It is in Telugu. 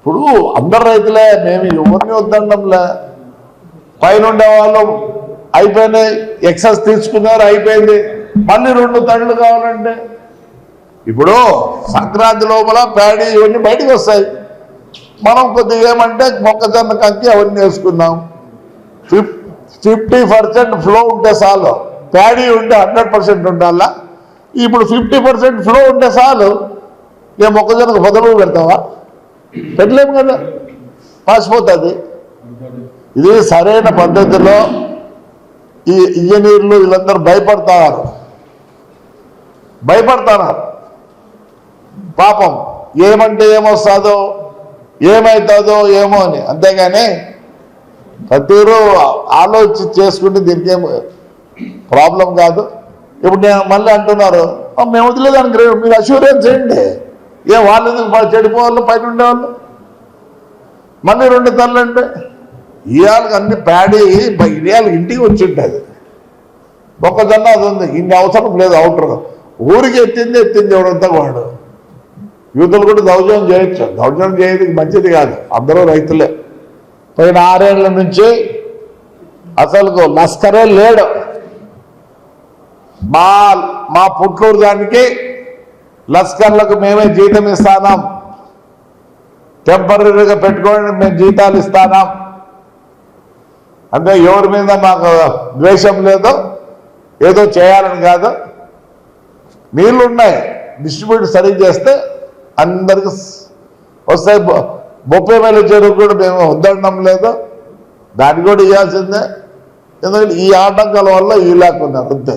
ఇప్పుడు అందరు రైతులే, మేము ఎవరిని వద్దడంలే. పైన ఉండే వాళ్ళు అయిపోయినాయి, ఎక్సెస్ తీసుకున్నారు, అయిపోయింది, మళ్ళీ 2 తడులు కావాలంటే ఇప్పుడు సంక్రాంతి లోపల ప్యాడీ ఇవన్నీ బయటకు వస్తాయి. మనం కొద్దిగా ఏమంటే మొక్కజొన్న కంకి అవన్నీ వేసుకున్నాం. 50% ఫ్లో ఉంటే చాలు. ప్యాడీ ఉంటే 100% ఉండాలా. ఇప్పుడు 50% ఫ్లో ఉంటే చాలు. ఏ మొక్కజొన్నకు బదులు పెడతావా? పెట్టలేము కదా, పాసిపోతుంది. ఇది సరైన పద్ధతిలో ఈ ఇంజనీర్లు వీళ్ళందరూ భయపడతారు పాపం. ఏమంటే ఏమొస్తుందో ఏమవుతుందో ఏమో అని. అంతేగాని ప్రతిరూ ఆలోచించి చేసుకుంటే దీనికి ఏం ప్రాబ్లం కాదు. ఇప్పుడు నేను మళ్ళీ అంటున్నారు, మేము వదిలేదానికి మీరు అష్యూరెన్స్ చేయండి. వాళ్ళు ఎందుకు చెడిపోవాలి? పైన ఉండేవాళ్ళు మళ్ళీ 2 తల్లు అంటే ఇవాళకి అన్ని ప్యాడీ ఇవాళ ఇంటికి వచ్చి ఉంటుంది. మొక్కజొన్న అది ఉంది, ఇన్ని అవసరం లేదు. అవుటర్ ఊరికి ఎత్తింది ఎవడంతా వాడు. యూతులు కూడా దౌర్జన్యం చేయొచ్చు, దౌర్జన్యం చేయడానికి మంచిది కాదు. అందరూ రైతులే. పోయిన 6 ఏళ్ల నుంచి అసలు లస్కరే లేడు. మా పుట్లూరు దానికి లస్కర్లకు మేమే జీతం ఇస్తాం, టెంపరీగా పెట్టుకొని మేము జీతాలు ఇస్తాం. అంటే ఎవరి మీద మాకు ద్వేషం లేదు, ఏదో చేయాలని కాదు. నీళ్ళు ఉన్నాయి, డిస్ట్రిబ్యూట్ సరిగ్గా చేస్తే అందరికి వస్తాయి. 30,000 చెరువు కూడా మేము వద్దడం లేదు, దాన్ని కూడా ఇవ్వాల్సిందే. ఎందుకంటే ఈ ఆటంకాల వల్ల ఈ లేకున్నారు అంతే.